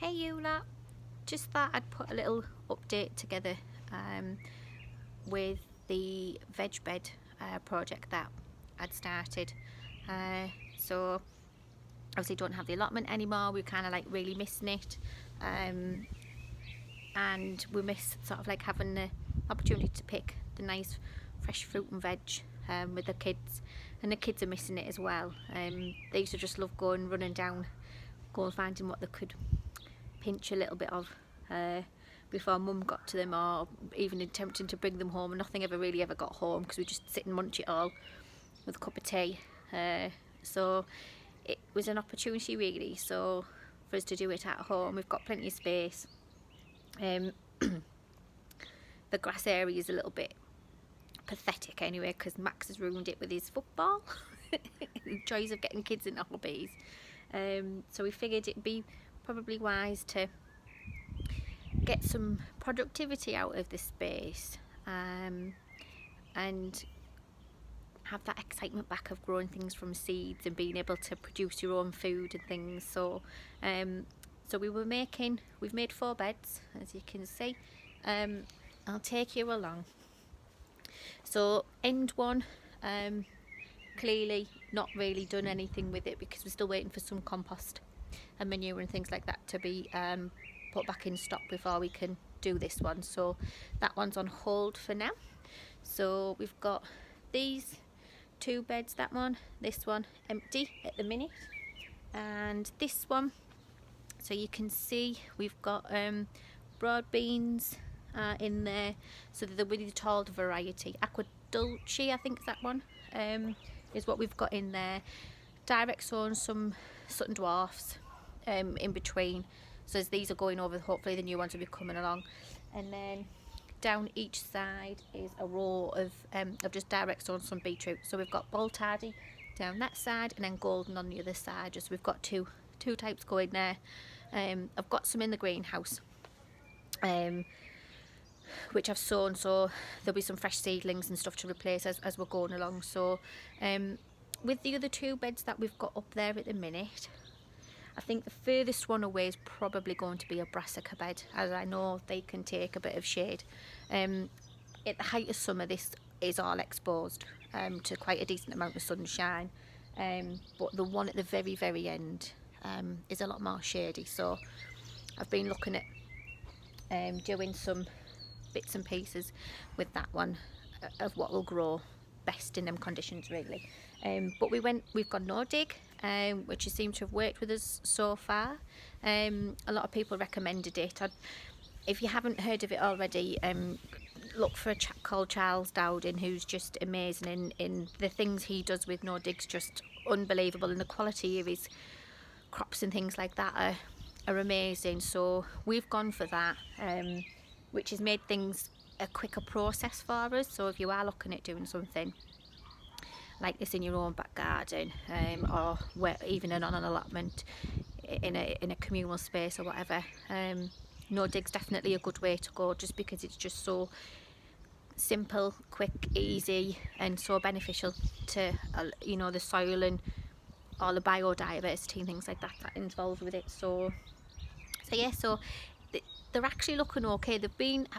Hey you lot, just thought I'd put a little update together with the Veg Bed project that I'd started. So obviously don't have the allotment anymore, we're kind of like really missing it, and we miss sort of like having the opportunity to pick the nice fresh fruit and veg with the kids, and the kids are missing it as well. They used to just love running down, going finding what they could pinch a little bit of before mum got to them, or even attempting to bring them home, and nothing ever got home because we just sit and munch it all with a cup of tea. So it was an opportunity really, so for us to do it at home. We've got plenty of space. The grass area is a little bit pathetic anyway because Max has ruined it with his football. The joys of getting kids into hobbies. So we figured it'd be probably wise to get some productivity out of this space, and have that excitement back of growing things from seeds and being able to produce your own food and things. So we've made 4 beds, as you can see. I'll take you along. So end one, clearly not really done anything with it because we're still waiting for some compost and manure and things like that to be put back in stock before we can do this one. So that one's on hold for now. So we've got these 2 beds, this one empty at the minute, and this one. So you can see we've got broad beans in there, so they're the really tall variety. Aqua Dulce, I think that one is what we've got in there. Direct sown some Sutton Dwarfs in between, so as these are going over, hopefully the new ones will be coming along. And then down each side is a row of just direct sown some beetroot. So we've got Boltardy down that side and then Golden on the other side. Just we've got two types going there. I've got some in the greenhouse, which I've sown, so there'll be some fresh seedlings and stuff to replace as we're going along. So with the other 2 beds that we've got up there at the minute, I think the furthest one away is probably going to be a brassica bed, as I know they can take a bit of shade. At the height of summer, this is all exposed to quite a decent amount of sunshine, but the one at the very end is a lot more shady. So I've been looking at doing some bits and pieces with that one of what will grow best in them conditions really. But we've got no dig, which seems to have worked with us so far. A lot of people recommended it. If you haven't heard of it already, look for a chap called Charles Dowden, who's just amazing in the things he does with no dig's just unbelievable, and the quality of his crops and things like that are amazing. So we've gone for that, which has made things a quicker process for us. So if you are looking at doing something like this in your own back garden, or even on an allotment in a communal space or whatever, no dig's definitely a good way to go, just because it's just so simple, quick, easy, and so beneficial to the soil and all the biodiversity and things like that involved with it. So they're actually looking okay.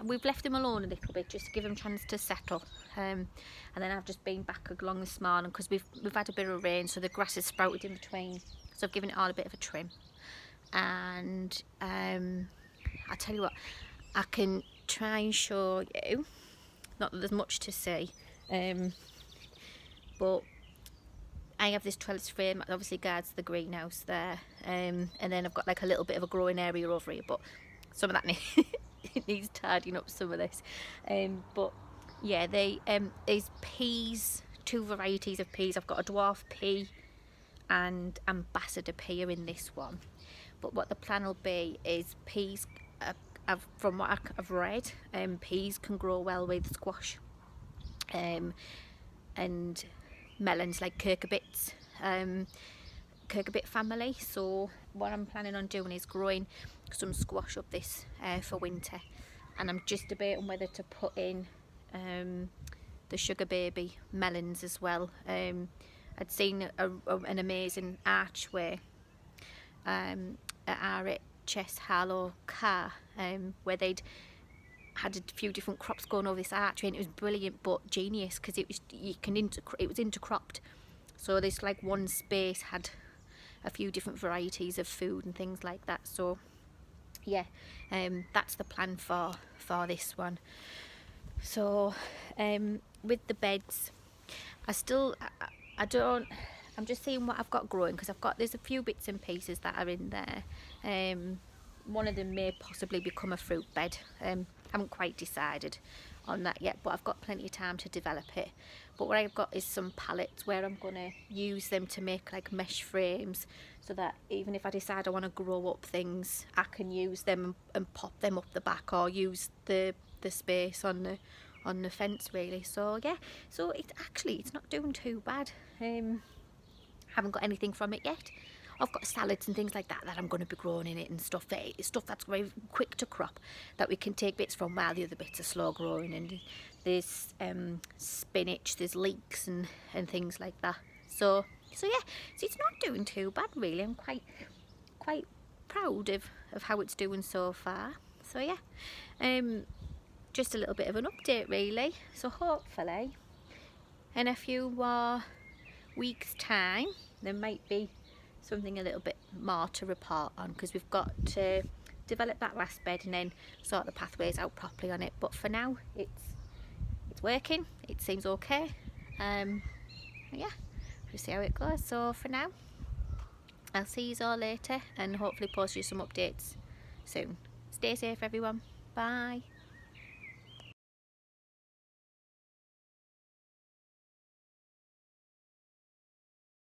We've left them alone a little bit just to give them a chance to settle, and then I've just been back along this morning because we've had a bit of rain, so the grass has sprouted in between, so I've given it all a bit of a trim. And I'll tell you what, I can try and show you, not that there's much to see, but I have this trellis frame that obviously guards the greenhouse there, and then I've got like a little bit of a growing area over here, but some of that it needs tidying up, some of this. But yeah, there's peas, 2 varieties of peas. I've got a dwarf pea and ambassador pea in this one. But what the plan will be is peas, from what I've read, peas can grow well with squash, and melons like cucurbits, cucurbit family. So what I'm planning on doing is growing some squash up this for winter, and I'm just debating whether to put in the sugar baby melons as well. I'd seen an amazing archway at our HS Harlow car, where they'd had a few different crops going over this archway, and it was brilliant but genius because it was it was intercropped. So this like one space had a few different varieties of food and things like that. So yeah, that's the plan for this one. So with the beds, I don't, I'm just seeing what I've got growing, because there's a few bits and pieces that are in there. One of them may possibly become a fruit bed. Haven't quite decided on that yet, but I've got plenty of time to develop it. But what I've got is some pallets where I'm going to use them to make like mesh frames, so that even if I decide I want to grow up things, I can use them and pop them up the back, or use the space on the fence really. So yeah, so it's not doing too bad. Haven't got anything from it yet. I've got salads and things like that I'm going to be growing in it, and stuff that's very quick to crop, that we can take bits from while the other bits are slow growing. And there's spinach, there's leeks and things like that. So yeah, so it's not doing too bad really. I'm quite proud of how it's doing so far. So yeah, just a little bit of an update really. So hopefully in a few more weeks time there might be something a little bit more to report on, because we've got to develop that last bed and then sort the pathways out properly on it. But for now it's working, it seems okay. Yeah, we'll see how it goes. So for now I'll see you all later, and hopefully post you some updates soon. Stay safe everyone, bye.